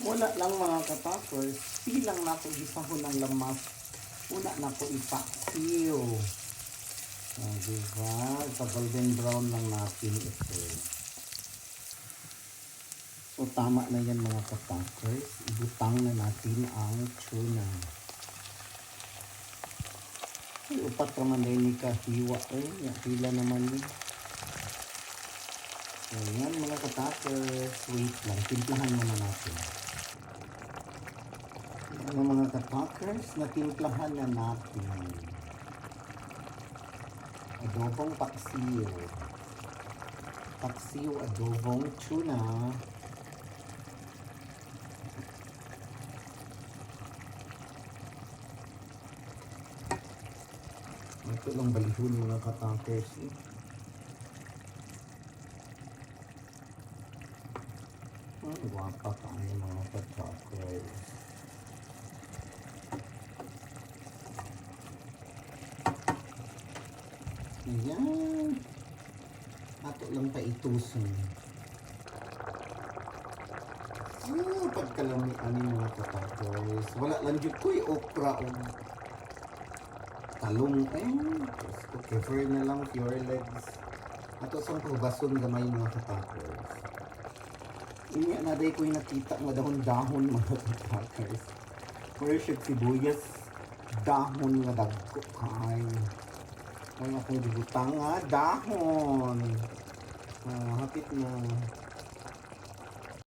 Wala lang mga katapos. Silang na po gisahon ng lamas. Una na po ipaksiw. Diba? Sa golden brown lang natin ito. So tama na yan mga katapos. Ibutang na natin ang tuna. Ay, upat naman na ni kahiwa. Pila naman ni. Ayan mga katapos. Wait lang. Timplahan naman natin. Ayan mga katapos. Natimplahan na natin. Adobong paksiw. Paksiw, adobong tuna. Ito lang balihon mga katapos. Wapa ka mga katapos. Ayan. Ato lang pa itusin. Pagkalamian ni mga katapos. Wala lang dyan ko'y okra o talong. Prefer na lang pure legs. Ato sa pagbason gamay mga katapos. Inya na day ko'y nakita nga dahon-dahon mga katapos. Fresh sibuyas. Dahon nga dagko kay. Ay akong dibutang nga dahon. Hapit na.